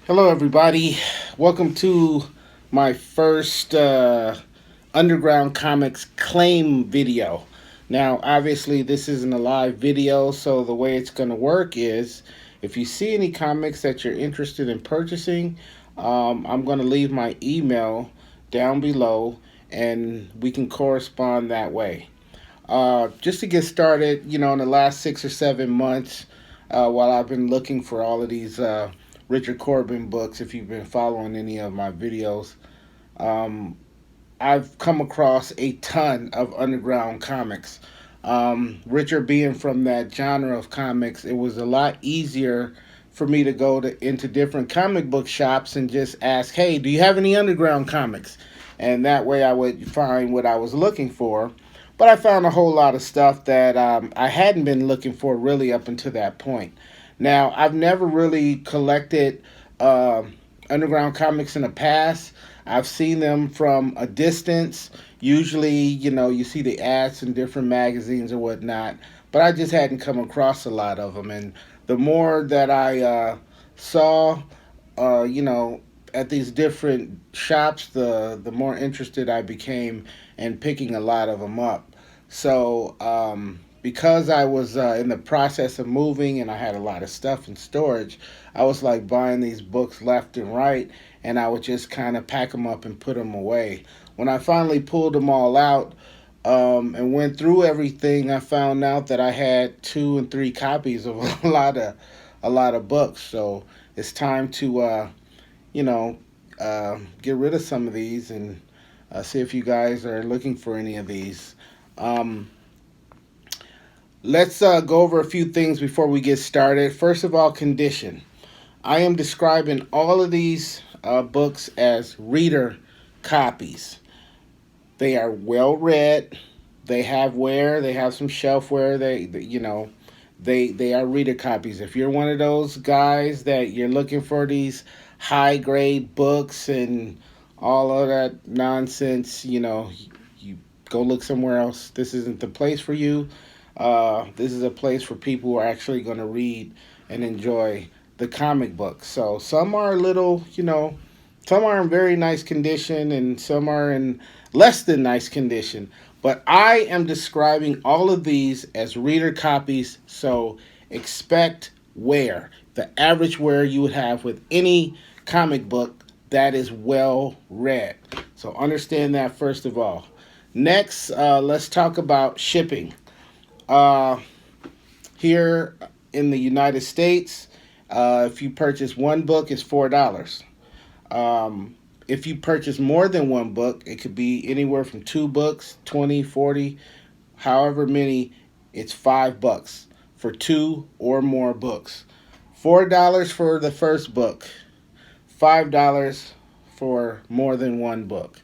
Hello, everybody. Welcome to my first Underground Comics claim video. Now, obviously, this isn't a live video, so the way it's going to work is if you see any comics that you're interested in purchasing, I'm going to leave my email down below and we can correspond that way. Just to get started, in the last 6 or 7 months, while I've been looking for all of these Richard Corbin books, if you've been following any of my videos, um, I've come across a ton of underground comics. Richard being from that genre of comics, it was a lot easier for me to go into different comic book shops and just ask, hey, do you have any underground comics? And that way I would find what I was looking for. But I found a whole lot of stuff that I hadn't been looking for really up until that point. Now, I've never really collected uh, underground comics in the past. I've seen them from a distance. Usually, you see the ads in different magazines or whatnot, but I just hadn't come across a lot of them. And the more that I saw, at these different shops, the more interested I became in picking a lot of them up. So, because I was in the process of moving and I had a lot of stuff in storage, I was like buying these books left and right, and I would just kind of pack them up and put them away. When I finally pulled them all out and went through everything, I found out that I had 2 and 3 copies of a lot of books. So it's time to you know get rid of some of these and see if you guys are looking for any of these. Um, let's go over a few things before we get started. First of all, condition. I am describing all of these books as reader copies. They are well read. They have wear. They have some shelf wear. They are reader copies. If you're one of those guys that you're looking for these high grade books and all of that nonsense, you go look somewhere else. This isn't the place for you. This is a place for people who are actually going to read and enjoy the comic books. So some are a little, some are in very nice condition and some are in less than nice condition. But I am describing all of these as reader copies, so expect wear. The average wear you would have with any comic book that is well read. So understand that first of all. Next, let's talk about shipping. Uh, Here in the United States, if you purchase one book, it's $4. If you purchase more than one book, it could be anywhere from 2 books, 20, 40, however many, it's $5 for 2 or more books. $4 for the first book, $5 for more than one book.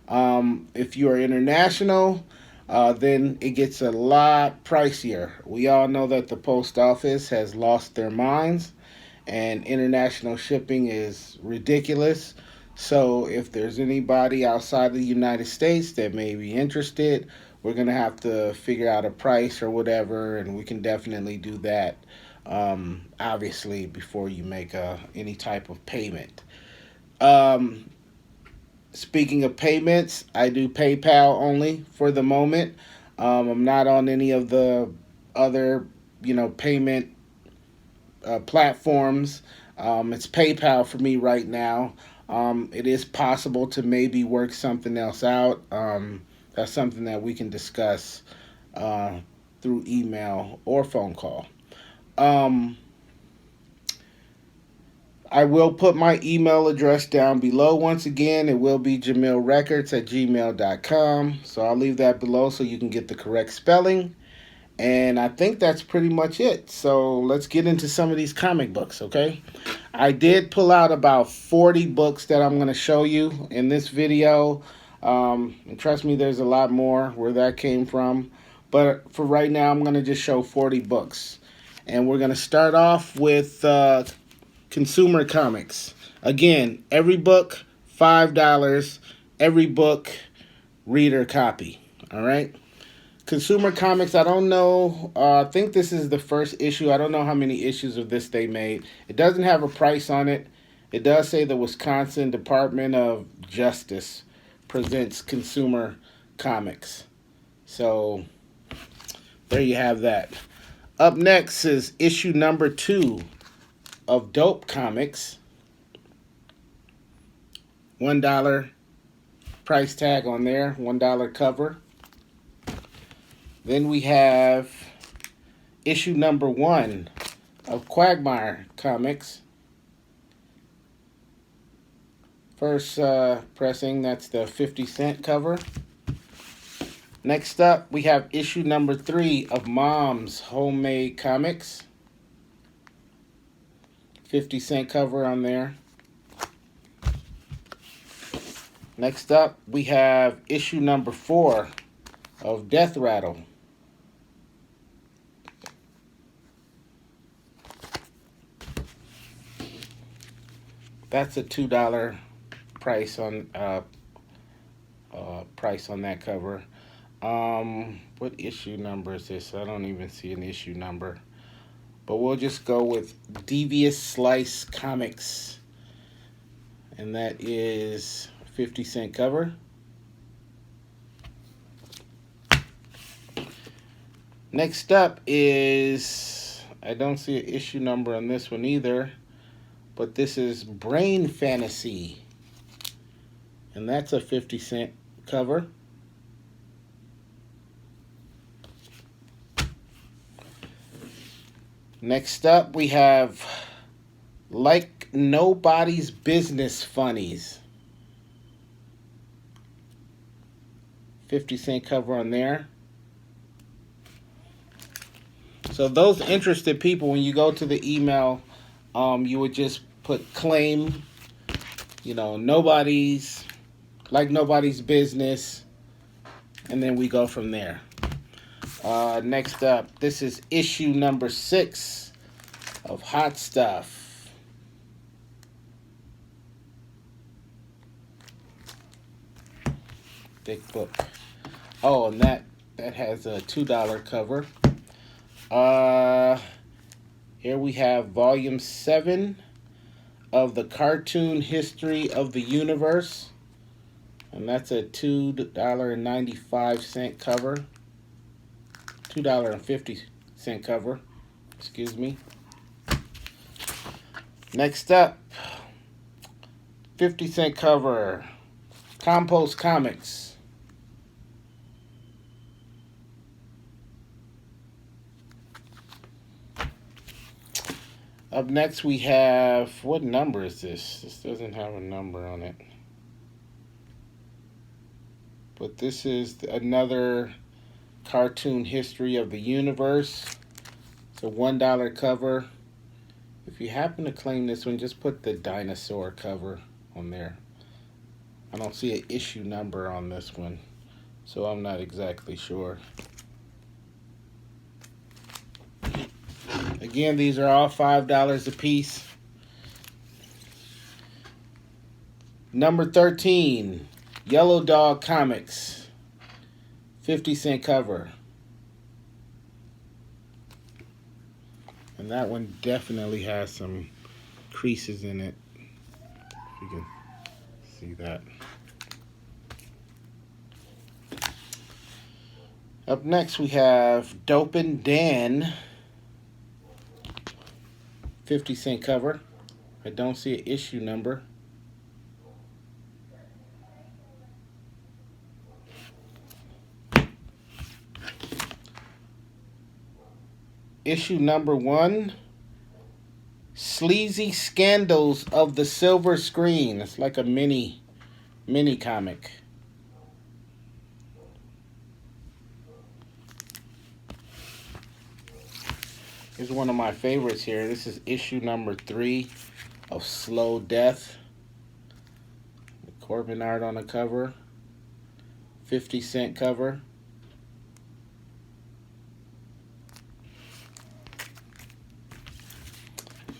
If you are international, then it gets a lot pricier. We all know that the post office has lost their minds and international shipping is ridiculous. So if there's anybody outside of the United States that may be interested, we're going to have to figure out a price or whatever, and we can definitely do that, obviously, before you make any type of payment. Um, Speaking of payments, I do PayPal only for the moment. I'm not on any of the other, payment platforms. It's PayPal for me right now. It is possible to maybe work something else out. That's something that we can discuss uh, through email or phone call. Um, I will put my email address down below. Once again, it will be jamilrecords@gmail.com. So I'll leave that below so you can get the correct spelling. And I think that's pretty much it. So let's get into some of these comic books, okay? I did pull out about 40 books that I'm going to show you in this video. And trust me, there's a lot more where that came from. But for right now, I'm going to just show 40 books. And we're going to start off with consumer comics. Again, every book, $5. Every book, reader copy. All right? Consumer Comics, I don't know. I think this is the first issue. I don't know how many issues of this they made. It doesn't have a price on it. It does say the Wisconsin Department of Justice presents Consumer Comics. So there you have that. Up next is issue number 2 of Dope Comics. $1 price tag on there, $1 cover. Then we have issue number 1 of Quagmire Comics. First pressing, that's the 50-cent cover. Next up, we have issue number 3 of Mom's Homemade Comics. 50-cent cover on there. Next up, we have issue number 4 of Death Rattle. That's a $2 price on that cover. What issue number is this? I don't even see an issue number. But we'll just go with Deviant Slice Comics. And that is 50-cent cover. Next up is, I don't see an issue number on this one either, but this is Brain Fantasy. And that's a 50-cent cover. Next up, we have Like Nobody's Business Funnies. 50-cent cover on there. So those interested people, when you go to the email, you would just put claim, nobody's business, and then we go from there. Next up, this is issue number 6 of Hot Stuff. Thick book. Oh, and that has a $2 cover. Here we have volume 7 of the Cartoon History of the Universe. And that's a $2.95 cover. $2.50 cover. Excuse me. Next up, 50-cent cover. Compost Comics. Up next we have, what number is this? This doesn't have a number on it. But this is another Cartoon History of the Universe. It's a $1 cover. If you happen to claim this one, just put the dinosaur cover on there. I don't see an issue number on this one, so I'm not exactly sure. Again, these are all $5 a piece. Number 13, Yellow Dog Comics. 50-cent cover. And that one definitely has some creases in it. If you can see that. Up next we have Dopin' Dan. 50-cent cover. I don't see an issue number. Issue number 1, Sleazy Scandals of the Silver Screen. It's like a mini comic. Here's one of my favorites here. This is issue number 3 of Slow Death. Corbin art on the cover. 50-cent cover.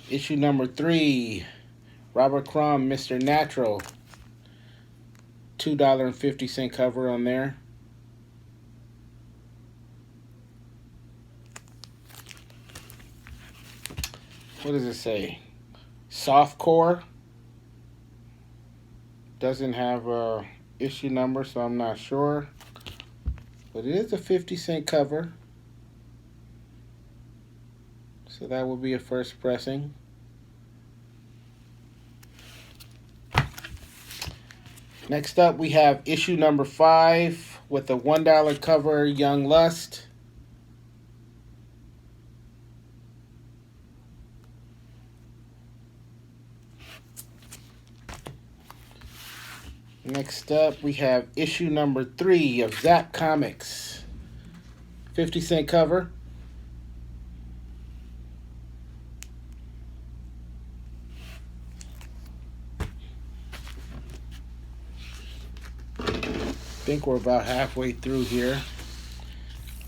Issue number 3, Robert Crumb, Mr. Natural. $2.50 cover on there. What does it say? Softcore. Doesn't have a issue number, so I'm not sure. But it is a 50-cent cover. So that will be a first pressing. Next up, we have issue number 5 with a $1 cover, Young Lust. Next up, we have issue number 3 of Zap Comics. 50-cent cover. I think we're about halfway through here.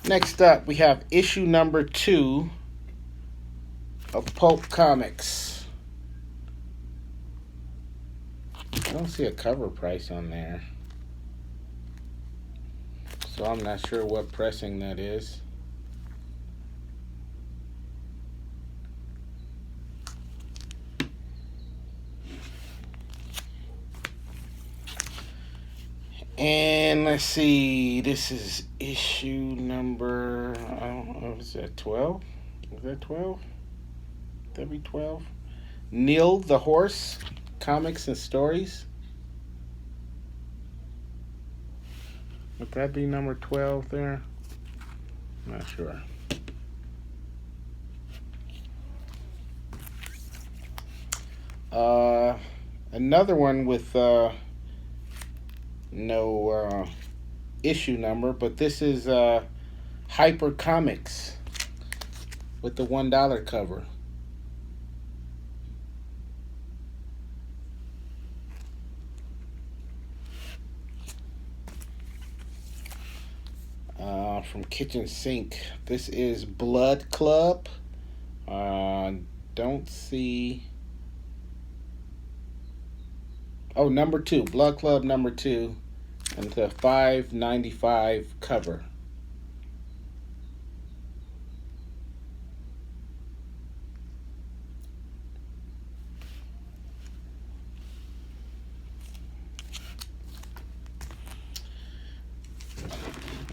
Next up, we have issue number 2 of Pulp Comics. I don't see a cover price on there, so I'm not sure what pressing that is. And let's see, this is issue number, I don't know, is that 12? Is that 12? That'd be 12. Neil the Horse, Comics and Stories. Would that be number 12 there? I'm not sure. Another one with no issue number, but this is Hyper Comics with the $1 cover. From Kitchen Sink, this is Blood Club. Don't see. Oh, number 2, Blood Club number 2, and the $5.95 cover.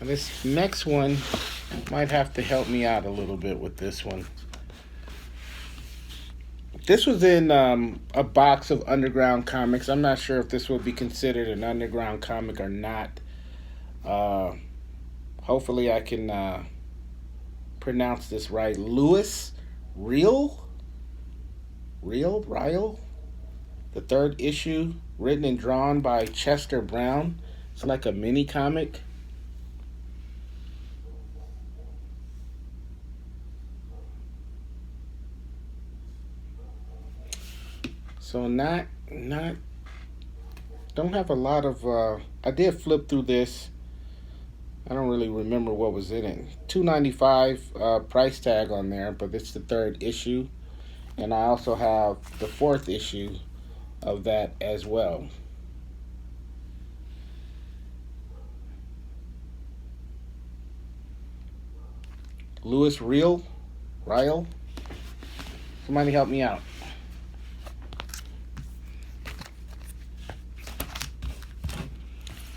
And this next one might have to help me out a little bit with this one. This was in a box of underground comics. I'm not sure if this will be considered an underground comic or not. Hopefully I can pronounce this right. Lewis Ryle? The 3rd issue, written and drawn by Chester Brown. It's like a mini comic. So don't have a lot of, I did flip through this. I don't really remember what was in it. $2.95 price tag on there, but it's the 3rd issue. And I also have the 4th issue of that as well. Lewis Ryle? Somebody help me out.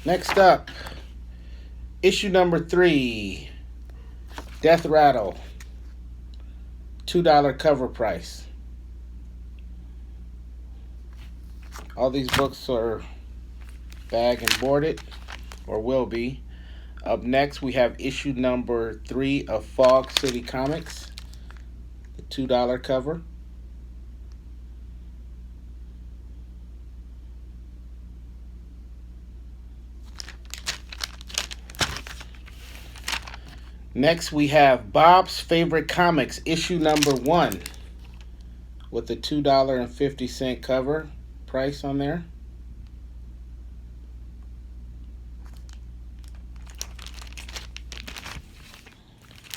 Next up, issue number 3, Death Rattle, $2 cover price. All these books are bag and boarded, or will be. Up next, we have issue number 3 of Fog City Comics, the $2 cover. Next, we have Bob's Favorite Comics, issue number 1, with the $2.50 cover price on there.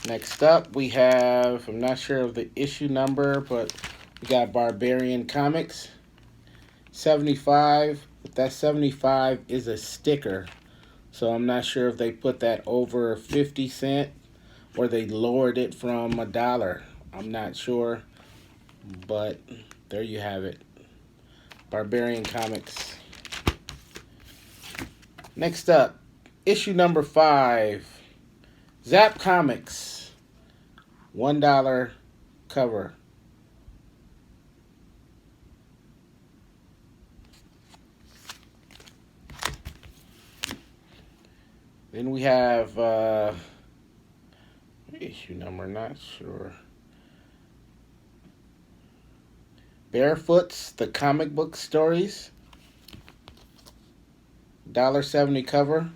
Next up, we have, I'm not sure of the issue number, but we got Barbarian Comics, 75. But that 75 is a sticker, so I'm not sure if they put that over 50 cents or they lowered it from $1. I'm not sure, but there you have it. Barbarian Comics. Next up, issue number 5. Zap Comics. $1 cover. Then we have issue number, not sure. Barefoot's The Comic Book Stories. $1.70 cover.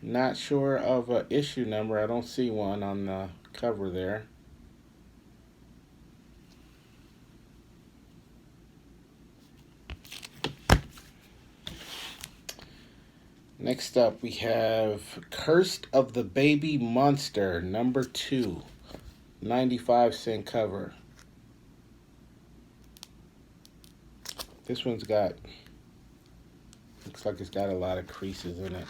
Not sure of an issue number. I don't see one on the cover there. Next up, we have Cursed of the Baby Monster, number 2, 95-cent cover. This one's got, looks like it's got a lot of creases in it.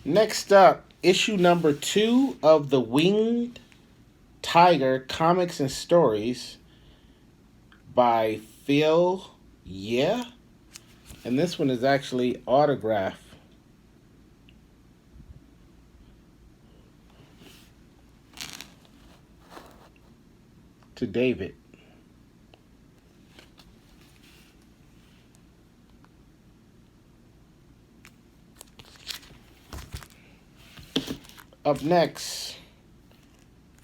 Next up, issue number 2 of the Winged Tiger Comics and Stories by Phil Yeah. And this one is actually autographed. To David. Up next,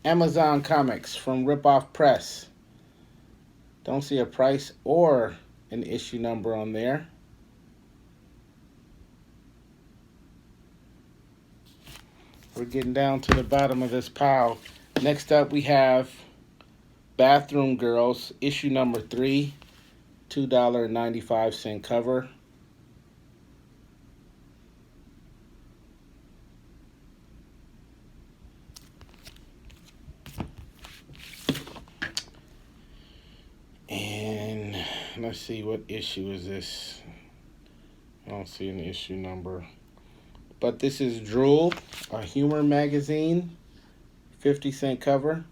Amazon Comics from Ripoff Press. Don't see a price or an issue number on there. We're getting down to the bottom of this pile. Next up, we have Bathroom Girls, issue number 3, $2.95 cover. And let's see, what issue is this? I don't see an issue number. But this is Drool, a humor magazine, 50-cent cover.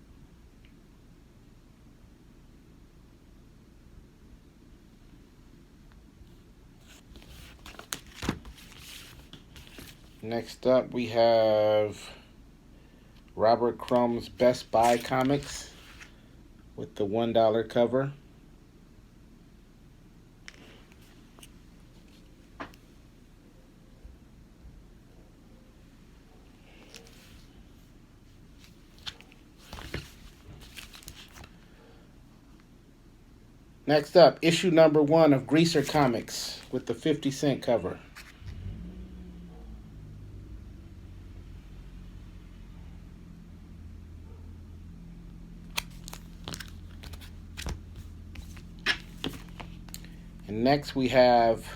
Next up, we have Robert Crumb's Best Buy Comics with the $1 cover. Next up, issue number 1 of Greaser Comics with the 50-cent cover. And next we have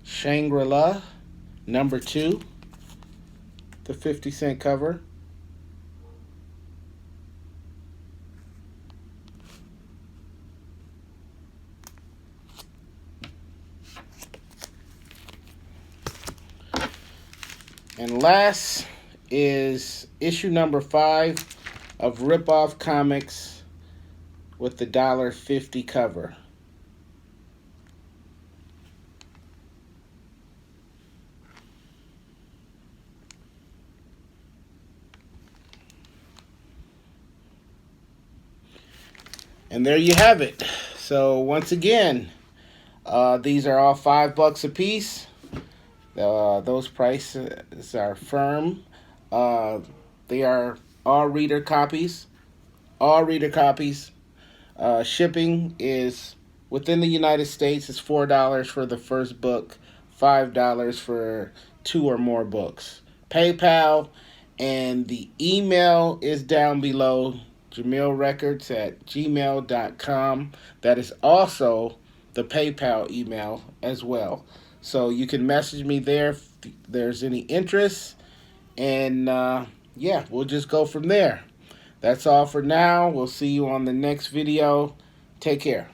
Shangrila, number 2, the 50-cent cover. And last is issue number 5 of Ripoff Comics with the $1.50 cover. And there you have it. So once again, these are all $5 a piece. Those prices are firm. They are all reader copies. All reader copies. Shipping is within the United States is $4 for the first book, $5 for 2 or more books. PayPal and the email is down below. JamilRecords@gmail.com. That is also the PayPal email as well. So you can message me there if there's any interest. And yeah, we'll just go from there. That's all for now. We'll see you on the next video. Take care.